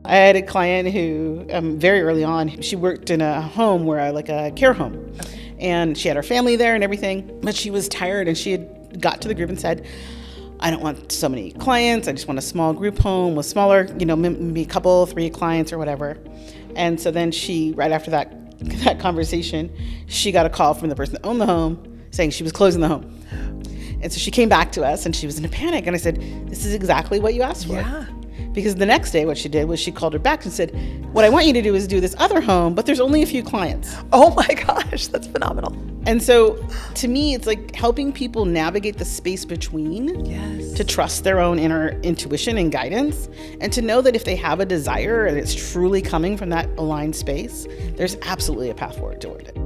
I had a client who, very early on, she worked in a home like a care home. Okay. And she had her family there and everything, but she was tired and she had got to the group and said, I don't want so many clients. I just want a small group home with smaller, maybe a couple, 3 clients or whatever. And so then right after that conversation, she got a call from the person that owned the home saying she was closing the home. And so she came back to us and she was in a panic. And I said, this is exactly what you asked for. Yeah. Because the next day what she did was she called her back and said, what I want you to do is do this other home, but there's only a few clients. Oh my gosh, that's phenomenal. And so to me, it's like helping people navigate the space between, yes, to trust their own inner intuition and guidance, and to know that if they have a desire and it's truly coming from that aligned space, there's absolutely a path forward toward it.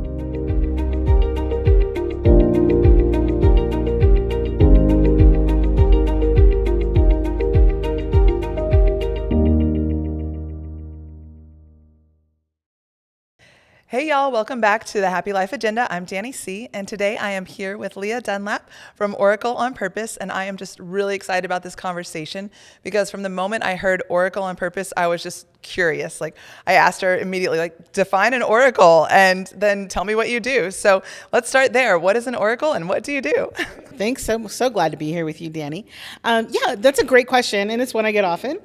Hey y'all, welcome back to the Happy Life Agenda. I'm Dani C, and today I am here with Lia Dunlap from Oracle on Purpose, and I am just really excited about this conversation because from the moment I heard Oracle on Purpose, I was just curious. Like, I asked her immediately, like, define an oracle and then tell me what you do. So let's start there. What is an oracle and what do you do? Thanks. So glad to be here with you, Dani. Yeah, that's a great question, and it's one I get often.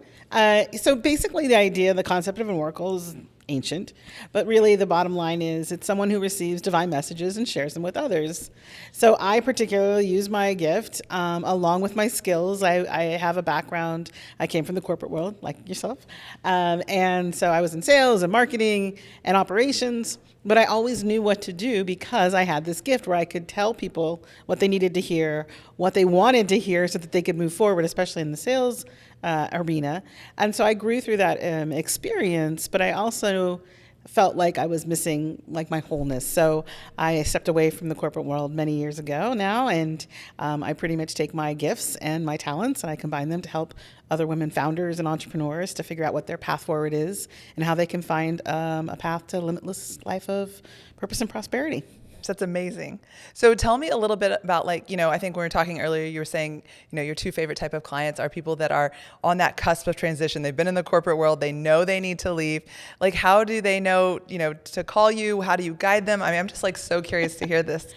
So basically the concept of an oracle is ancient, but really the bottom line is it's someone who receives divine messages and shares them with others. So I particularly use my gift along with my skills. I have a background. I came from the corporate world, like yourself, and so I was in sales and marketing and operations, but I always knew what to do because I had this gift where I could tell people what they needed to hear, what they wanted to hear so that they could move forward, especially in the sales arena. And so I grew through that experience, but I also felt like I was missing like my wholeness. So I stepped away from the corporate world many years ago now, and I pretty much take my gifts and my talents and I combine them to help other women founders and entrepreneurs to figure out what their path forward is and how they can find a path to a limitless life of purpose and prosperity. That's amazing. So tell me a little bit about, like, I think when we were talking earlier, you were saying, your 2 favorite type of clients are people that are on that cusp of transition. They've been in the corporate world. They know they need to leave. Like, how do they know, to call you? How do you guide them? I mean, I'm just like so curious to hear this.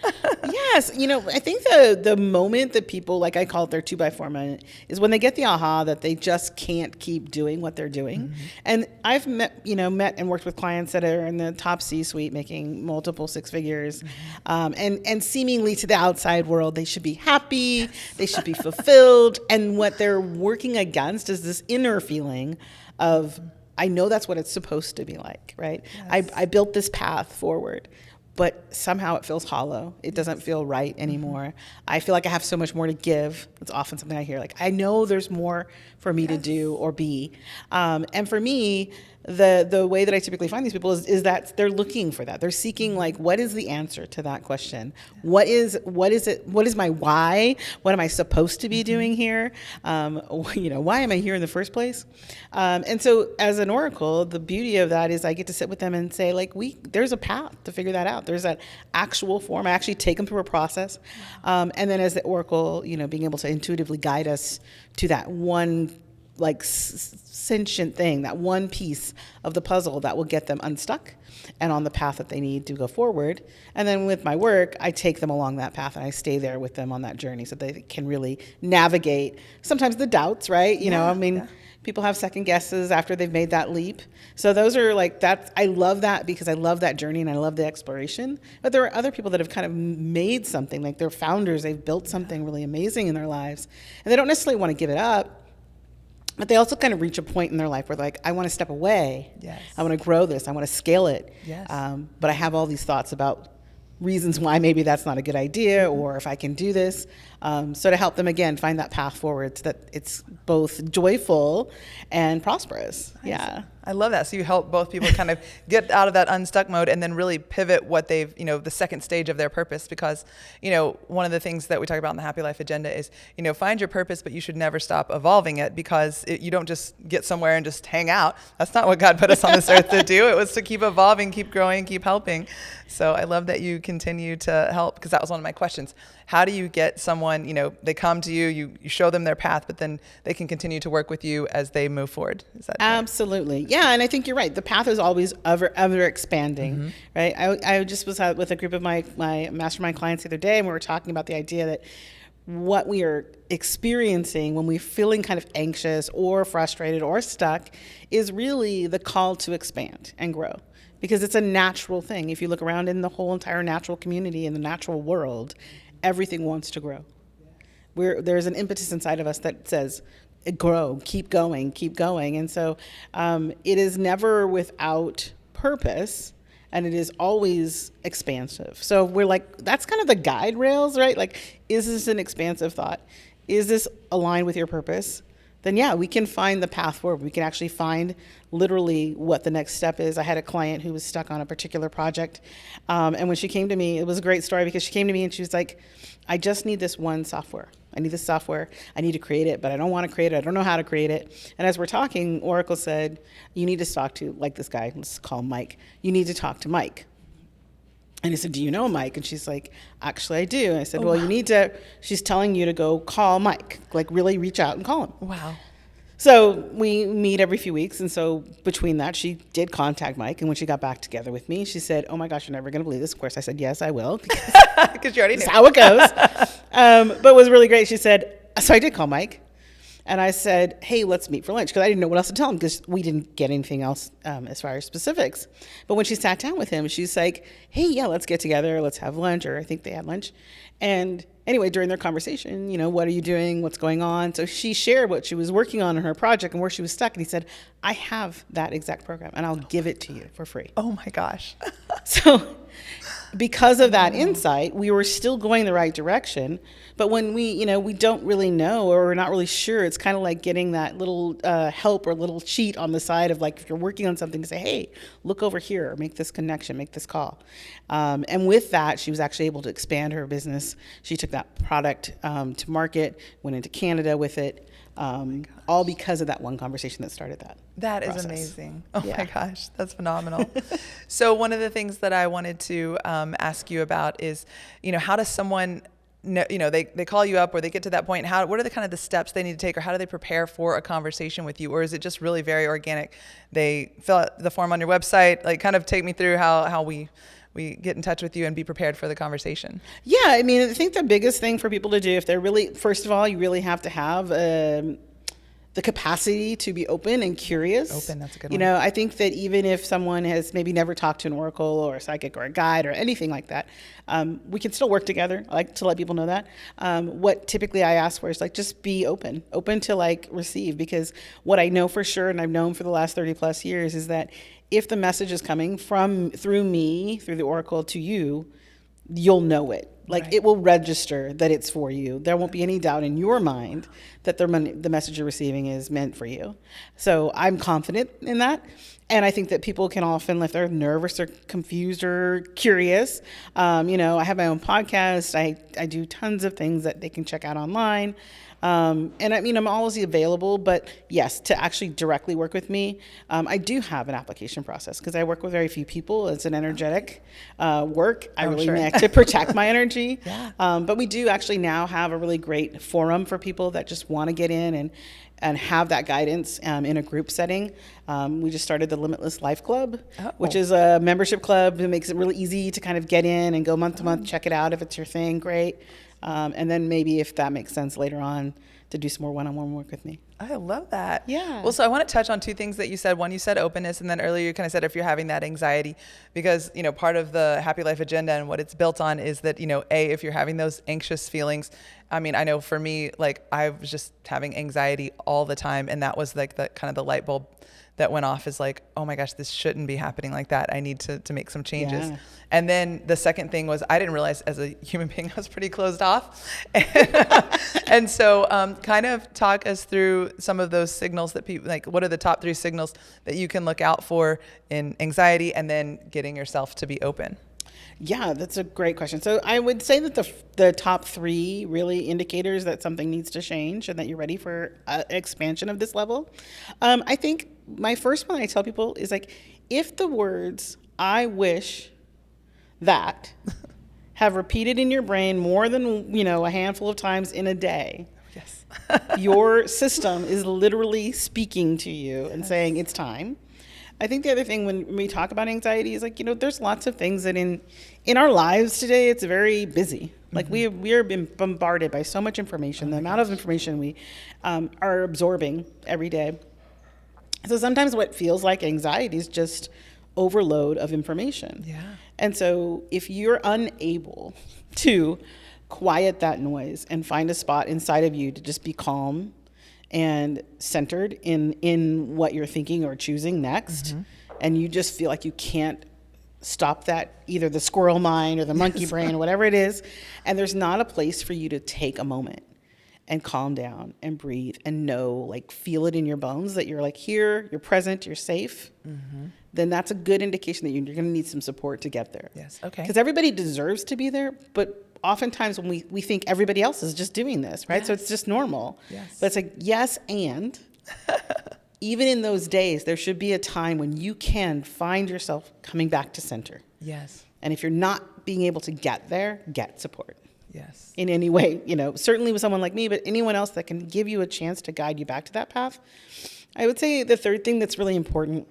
Yes. I think the moment that people, like I call it their 2x4 moment, is when they get the aha that they just can't keep doing what they're doing. Mm-hmm. And I've met and worked with clients that are in the top C-suite making multiple 6 figures. Mm-hmm. And seemingly to the outside world, they should be happy, they should be fulfilled. And what they're working against is this inner feeling of, I know that's what it's supposed to be like, right? Yes. I built this path forward, but somehow it feels hollow. It doesn't feel right anymore. Mm-hmm. I feel like I have so much more to give. That's often something I hear. Like, I know there's more for me to do or be. And for me, the way that I typically find these people is that they're looking for that. They're seeking, like, what is the answer to that question? What is my why? What am I supposed to be doing here? Why am I here in the first place? And so as an oracle, the beauty of that is I get to sit with them and say, like, there's a path to figure that out. There's that actual form. I actually take them through a process. And then as the oracle, being able to intuitively guide us to that one, like, sentient thing, that one piece of the puzzle that will get them unstuck and on the path that they need to go forward. And then with my work, I take them along that path and I stay there with them on that journey so they can really navigate sometimes the doubts, right? People have second guesses after they've made that leap. So those are I love that because I love that journey and I love the exploration. But there are other people that have kind of made something, like they're founders, they've built something really amazing in their lives and they don't necessarily want to give it up. But they also kind of reach a point in their life where they're like, I want to step away. Yes. I want to grow this. I want to scale it. Yes. But I have all these thoughts about reasons why maybe that's not a good idea or if I can do this. So to help them, again, find that path forward so that it's both joyful and prosperous. Yeah. I love that. So you help both people kind of get out of that unstuck mode and then really pivot what they've, the second stage of their purpose. Because, one of the things that we talk about in the Happy Life Agenda is, find your purpose, but you should never stop evolving it, because you don't just get somewhere and just hang out. That's not what God put us on this earth to do. It was to keep evolving, keep growing, keep helping. So I love that you continue to help, because that was one of my questions. How do you get someone, they come to you, you show them their path, but then they can continue to work with you as they move forward? Is that absolutely? Yeah, and I think you're right. The path is always ever expanding, right? I just was with a group of my mastermind clients the other day, and we were talking about the idea that what we are experiencing when we're feeling kind of anxious or frustrated or stuck is really the call to expand and grow. Because it's a natural thing. If you look around in the whole entire natural community, in the natural world, everything wants to grow. There's an impetus inside of us that says, grow, keep going. And so it is never without purpose, and it is always expansive. So we're like, that's kind of the guide rails, right? Like, is this an expansive thought? Is this aligned with your purpose? Then yeah, we can find the path forward. We can actually find literally what the next step is. I had a client who was stuck on a particular project. And when she came to me, it was a great story, because she came to me and she was like, I just need this one software. I need this software. I need to create it, but I don't want to create it. I don't know how to create it. And as we're talking, Oracle said, you need to talk to, like, this guy, let's call him Mike. You need to talk to Mike. And I said, do you know Mike? And she's like, actually, I do. And I said, you need to, she's telling you to go call Mike, like really reach out and call him. Wow. So we meet every few weeks. And so between that, she did contact Mike. And when she got back together with me, she said, oh my gosh, you're never going to believe this. Of course, I said, yes, I will. Because you already knew. That's how it goes. But it was really great. She said, so I did call Mike. And I said, hey, let's meet for lunch, because I didn't know what else to tell him, because we didn't get anything else as far as specifics. But when she sat down with him, she's like, hey, yeah, let's get together. Let's have lunch. Or I think they had lunch. And anyway, during their conversation, what are you doing? What's going on? So she shared what she was working on in her project and where she was stuck. And he said, I have that exact program, and I'll give it to you for free. Oh my gosh. So because of that insight, we were still going the right direction. But when we don't really know, or we're not really sure, it's kind of like getting that little help or little cheat on the side of, like, if you're working on something, to say, hey, look over here, make this connection, make this call. And with that, she was actually able to expand her business. She took that product to market, went into Canada with it, all because of that one conversation that started that. That process. Is amazing. Oh Yeah. my gosh, that's phenomenal. So one of the things that I wanted to ask you about is, how does someone know, they call you up, or they get to that point, what are the kind of the steps they need to take, or how do they prepare for a conversation with you? Or is it just really very organic? They fill out the form on your website, like, kind of take me through how we get in touch with you and be prepared for the conversation. Yeah, I mean, I think the biggest thing for people to do, if they're really, first of all, you really have to have the capacity to be open and curious. Open, that's a good one. I think that even if someone has maybe never talked to an oracle or a psychic or a guide or anything like that, we can still work together. I like to let people know that. What typically I ask for is, like, just be open to, like, receive, because what I know for sure, and I've known for the last 30 plus years, is that if the message is coming through me, through the oracle to you, you'll know it. Like, Right. It will register that it's for you. There won't be any doubt in your mind that the message you're receiving is meant for you. So I'm confident in that. And I think that people can often, if they're nervous or confused or curious, I have my own podcast. I do tons of things that they can check out online. And I mean, I'm always available, but yes, to actually directly work with me, I do have an application process, because I work with very few people. It's an energetic work. I really like to protect my energy. Yeah. But we do actually now have a really great forum for people that just want to get in and have that guidance in a group setting. We just started the Limitless Life Club, which is a membership club that makes it really easy to kind of get in and go month to month, check it out. If it's your thing, great. And then maybe, if that makes sense later on, to do some more one-on-one work with me. I love that. Yeah. Well, so I want to touch on two things that you said. One, you said openness, and then earlier you kind of said if you're having that anxiety, because, part of the Happy Life Agenda and what it's built on is that, if you're having those anxious feelings, I mean, I know for me, like I was just having anxiety all the time. And that was like the kind of the light bulb that went off, is like, oh my gosh, this shouldn't be happening like that. I need to make some changes. Yeah. And then the second thing was, I didn't realize as a human being, I was pretty closed off. And so kind of talk us through some of those signals that people, like what are the top 3 signals that you can look out for in anxiety, and then getting yourself to be open? Yeah, that's a great question. So I would say that the top 3 really indicators that something needs to change and that you're ready for expansion of this level. I think my first one I tell people is like, if the words "I wish that" have repeated in your brain more than, a handful of times in a day, Yes. your system is literally speaking to you and saying it's time. I think the other thing when we talk about anxiety is like, there's lots of things that in our lives today, it's very busy. Like we are being bombarded by so much information, the amount of information we are absorbing every day. So sometimes what feels like anxiety is just overload of information. Yeah. And so if you're unable to quiet that noise and find a spot inside of you to just be calm and centered in what you're thinking or choosing next, and you just feel like you can't stop that, either the squirrel mind or the monkey brain or whatever it is, and there's not a place for you to take a moment and calm down and breathe and know, like feel it in your bones that you're like here, you're present, you're safe, then that's a good indication that you're going to need some support to get there. Yes. Okay. Because everybody deserves to be there, but oftentimes when we think everybody else is just doing this, right? Yes. So it's just normal. Yes. But it's like, yes, and even in those days, there should be a time when you can find yourself coming back to center. Yes. And if you're not being able to get there, get support Yes. in any way, certainly with someone like me, but anyone else that can give you a chance to guide you back to that path. I would say the third thing that's really important,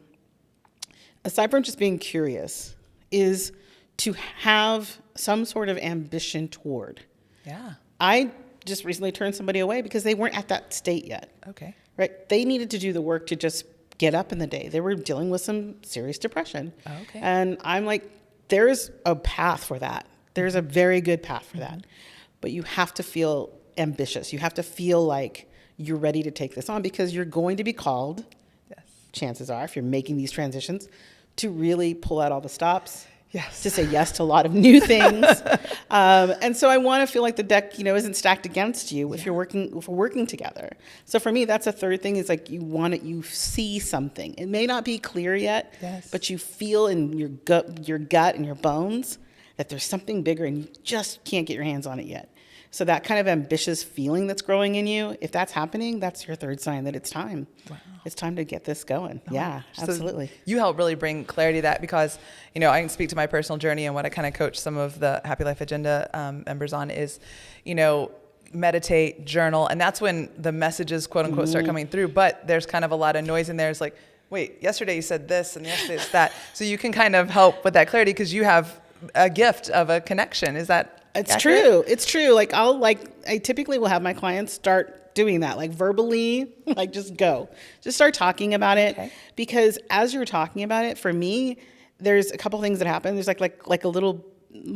aside from just being curious, is to have some sort of ambition toward. Yeah. I just recently turned somebody away because they weren't at that state yet. Okay. Right? They needed to do the work to just get up in the day. They were dealing with some serious depression. Okay. And I'm like, there's a path for that. There's a very good path for that. But you have to feel ambitious. You have to feel like you're ready to take this on, because you're going to be called, Yes. chances are, if you're making these transitions, to really pull out all the stops. Yes. To say yes to a lot of new things. And so I want to feel like the deck, isn't stacked against you if we're working together. So for me, that's a third thing, is like you see something. It may not be clear yet, Yes. but you feel in your gut and your bones that there's something bigger and you just can't get your hands on it yet. So that kind of ambitious feeling that's growing in you, if that's happening, that's your third sign that it's time. Wow. It's time to get this going. Yeah, absolutely. So you help really bring clarity to that, because, I can speak to my personal journey, and what I kind of coach some of the Happy Life Agenda members on is, meditate, journal, and that's when the messages, quote unquote, start coming through. But there's kind of a lot of noise in there. It's like, wait, yesterday you said this, and yesterday it's that. So you can kind of help with that clarity, because you have a gift of a connection. Is that It's accurate? true. It's true. I typically will have my clients start doing that, like verbally, like just start talking about it. Okay. Because as you're talking about it, for me, there's a couple things that happen. There's like a little,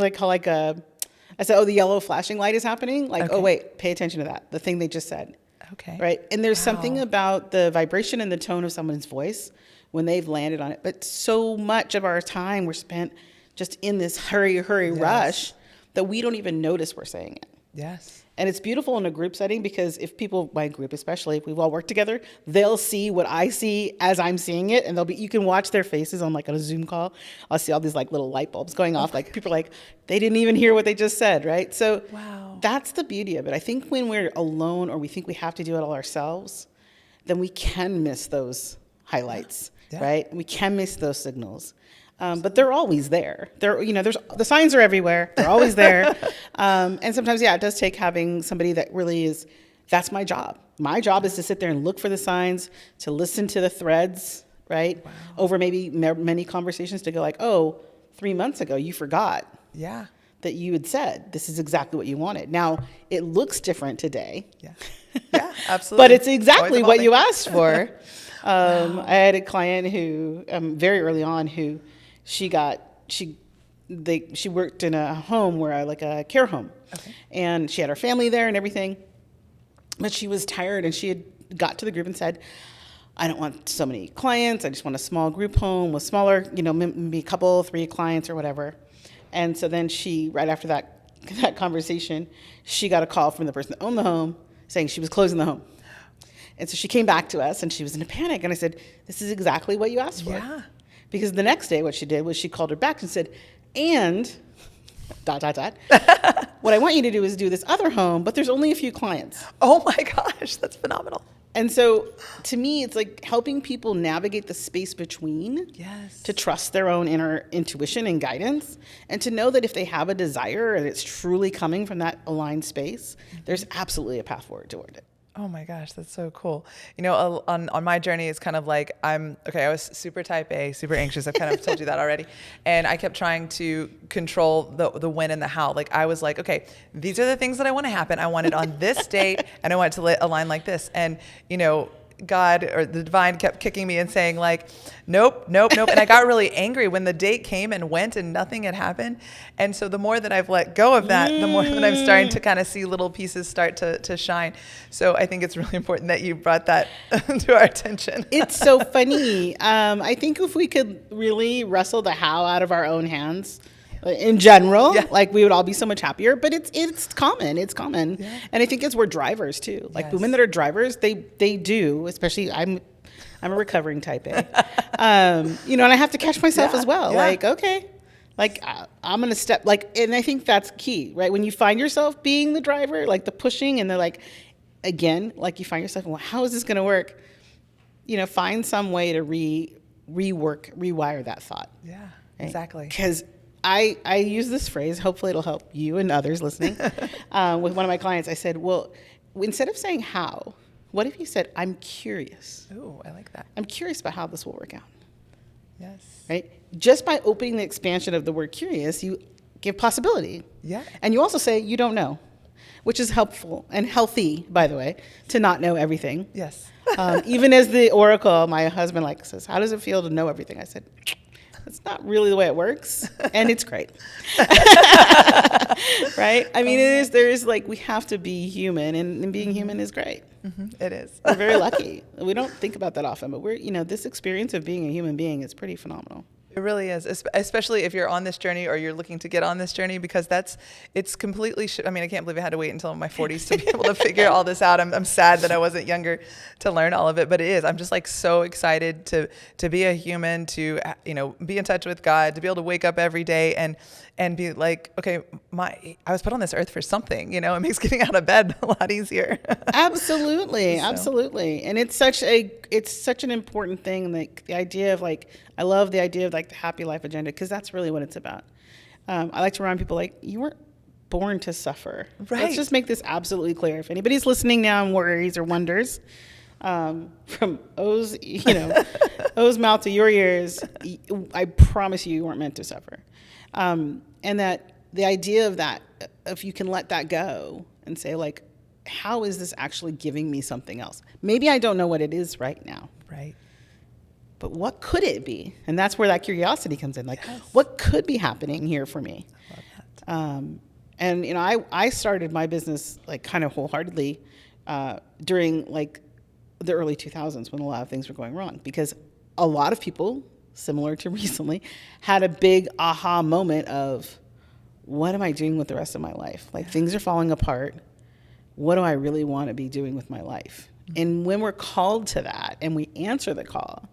I said, oh, the yellow flashing light is happening. Like, Okay. oh wait, pay attention to that. The thing they just said. Okay. Right. And there's Wow. something about the vibration and the tone of someone's voice when they've landed on it. But so much of our time we're spent just in this hurry rush that we don't even notice we're saying it. Yes. And it's beautiful in a group setting, because if people, my group especially, if we've all worked together, they'll see what I see as I'm seeing it, and you can watch their faces on a Zoom call. I'll see all these little light bulbs going off. People are like, they didn't even hear what they just said, right? So Wow. that's the beauty of it. I think when we're alone, or we think we have to do it all ourselves, then we can miss those highlights, Yeah. right? We can miss those signals. But they're always there. There's the signs are everywhere. They're always there. And sometimes, it does take having somebody that really is, that's my job. My job is to sit there and look for the signs, to listen to the threads, right? Wow. Over maybe many conversations, to go like, oh, 3 months ago, you forgot Yeah. that you had said, this is exactly what you wanted. Now, it looks different today. Yeah. Yeah, absolutely. But it's exactly Always what you evolving. asked for. I had a client who, very early on, who she she worked in a home like a care home. Okay. And she had her family there and everything. But she was tired, and she had got to the group and said, I don't want so many clients. I just want a small group home with smaller, maybe a couple, 3 clients or whatever. And so then right after that conversation, she got a call from the person that owned the home saying she was closing the home. And so she came back to us, and she was in a panic. And I said, this is exactly what you asked for. Yeah. Because the next day what she did was she called her back and said, and ... what I want you to do is do this other home, but there's only a few clients. Oh my gosh, that's phenomenal. And so to me, it's like helping people navigate the space between, Yes, to trust their own inner intuition and guidance, and to know that if they have a desire and it's truly coming from that aligned space, there's absolutely a path forward toward it. Oh my gosh, that's so cool. On my journey, it's kind of like I was super type A, super anxious. I've kind of told you that already. And I kept trying to control the when and the how. Like I was like, okay, these are the things that I want to happen. I want it on this date, and I want it to align like this. And, God or the divine kept kicking me and saying like, nope. And I got really angry when the date came and went and nothing had happened. And so the more that I've let go of that, the more that I'm starting to kind of see little pieces start to shine. So I think it's really important that you brought that to our attention. It's so funny. I think if we could really wrestle the how out of our own hands, in general, like we would all be so much happier, but it's common. Yeah. And I think we're drivers too. Like women that are drivers, they do, especially I'm a recovering type A. And I have to catch myself as well. Like, okay, like I'm going to step and I think that's key, right? When you find yourself being the driver, like the pushing and the again, like you find yourself, well, how is this going to work? Find some way to rewire that thought. Yeah, right? Exactly. Because I use this phrase, hopefully it'll help you and others listening. With one of my clients, I said, well, instead of saying how, what if you said, I'm curious? Ooh, I like that. I'm curious about how this will work out. Yes. Right? Just by opening the expansion of the word curious, you give possibility. Yeah. And you also say, you don't know, which is helpful and healthy, by the way, to not know everything. Yes. Even as the oracle, my husband says, how does it feel to know everything? I said, it's not really the way it works, and it's great. Right? I mean, we have to be human, and being human is great. Mm-hmm. It is. We're very lucky. We don't think about that often, but this experience of being a human being is pretty phenomenal. It really is, especially if you're on this journey or you're looking to get on this journey, because it's completely, I can't believe I had to wait until my 40s to be able to figure all this out. I'm sad that I wasn't younger to learn all of it, but it is. I'm just so excited to be a human, to, be in touch with God, to be able to wake up every day and be like, okay, I was put on this earth for something, it makes getting out of bed a lot easier. Absolutely. Absolutely. And it's such an important thing. Like the idea of I love the idea of the happy life agenda, because that's really what it's about. I like to remind people you weren't born to suffer. Right. Let's just make this absolutely clear. If anybody's listening now and worries or wonders, from O's, O's mouth to your ears, I promise you weren't meant to suffer. And that the idea of that, if you can let that go and say how is this actually giving me something else? Maybe I don't know what it is right now. Right. But what could it be? And that's where that curiosity comes in. What could be happening here for me? I love that. And I started my business kind of wholeheartedly during the early 2000s when a lot of things were going wrong, because a lot of people, similar to recently, had a big aha moment of, what am I doing with the rest of my life? Things are falling apart. What do I really want to be doing with my life? Mm-hmm. And when we're called to that and we answer the call,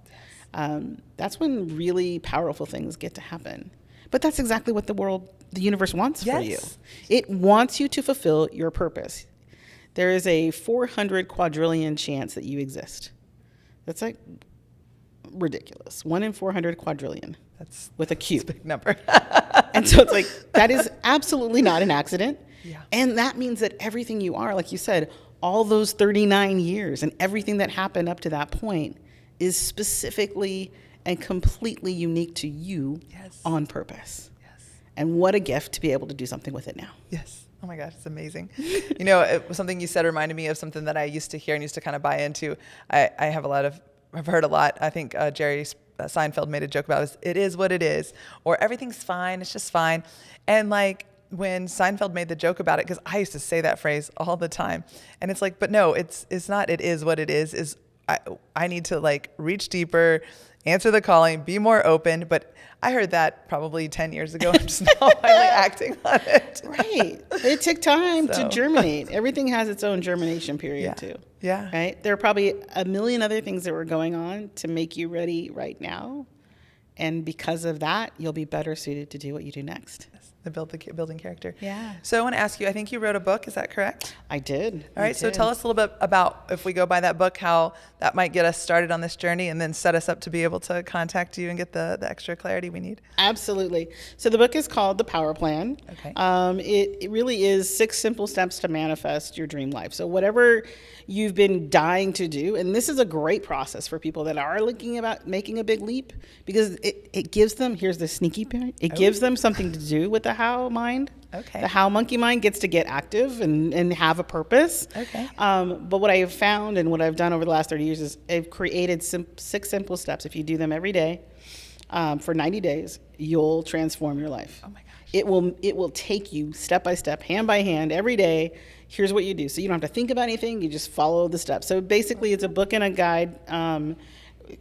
that's when really powerful things get to happen. But that's exactly what the universe wants for you. It wants you to fulfill your purpose. There is a 400 quadrillion chance that you exist. That's ridiculous. 1 in 400 quadrillion. That's with a Q. That's a big number. And so it's that is absolutely not an accident. Yeah. And that means that everything you are, like you said, all those 39 years and everything that happened up to that point is specifically and completely unique to you on purpose. Yes. And what a gift to be able to do something with it now. Yes. Oh my gosh, it's amazing. Something you said reminded me of something that I used to hear and used to kind of buy into. I've heard a lot. I think Jerry Seinfeld made a joke about is it is what it is, or everything's fine, it's just fine. And like when Seinfeld made the joke about it, because I used to say that phrase all the time, and it's like, but no, it's not it is what it is I need to like reach deeper, answer the calling, be more open. But I heard that probably 10 years ago. I'm just now finally acting on it. Right. It took time to germinate. Everything has its own germination period too. Yeah. Right. There are probably a million other things that were going on to make you ready right now. And because of that, you'll be better suited to do what you do next. The building character. Yeah. So I want to ask you, I think you wrote a book, is that correct? I did. All right. So tell us a little bit about, if we go by that book, how that might get us started on this journey and then set us up to be able to contact you and get the extra clarity we need. Absolutely. So the book is called The Power Plan. Okay. It really is 6 simple steps to manifest your dream life. So whatever you've been dying to do, and this is a great process for people that are looking about making a big leap, because it gives them, here's the sneaky part, it gives them something to do with the how mind. Okay. The how monkey mind gets to get active and have a purpose. Okay. But what I have found and what I've done over the last 30 years is I've created 6 simple steps. If you do them every day for 90 days, you'll transform your life. Oh my gosh. It will take you step by step, hand by hand, every day. Here's what you do. So you don't have to think about anything. You just follow the steps. So basically, it's a book and a guide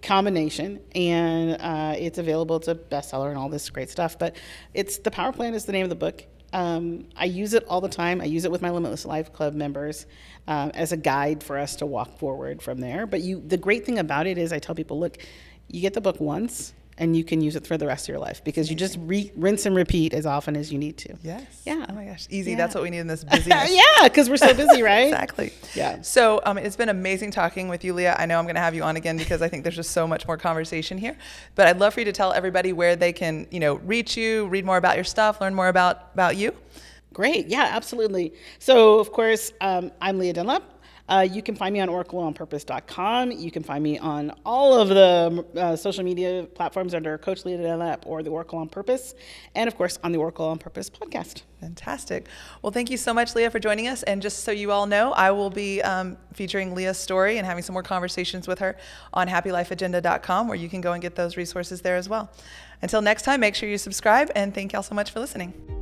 combination, and it's available. It's a bestseller and all this great stuff. But The Power Plan is the name of the book. I use it all the time. I use it with my Limitless Life Club members as a guide for us to walk forward from there. But the great thing about it is I tell people, look, you get the book once, and you can use it for the rest of your life because you just rinse and repeat as often as you need to. Yes. Yeah. Oh my gosh. Easy. Yeah. That's what we need in this busyness. Yeah, because we're so busy, right? Exactly. Yeah. So it's been amazing talking with you, Lia. I know I'm going to have you on again because I think there's just so much more conversation here. But I'd love for you to tell everybody where they can, reach you, read more about your stuff, learn more about you. Great. Yeah, absolutely. So, of course, I'm Lia Dunlap. You can find me on oracleonpurpose.com. You can find me on all of the social media platforms under Coach Lia Dunlap or the Oracle on Purpose. And, of course, on the Oracle on Purpose podcast. Fantastic. Well, thank you so much, Lia, for joining us. And just so you all know, I will be featuring Lia's story and having some more conversations with her on happylifeagenda.com, where you can go and get those resources there as well. Until next time, make sure you subscribe, and thank y'all so much for listening.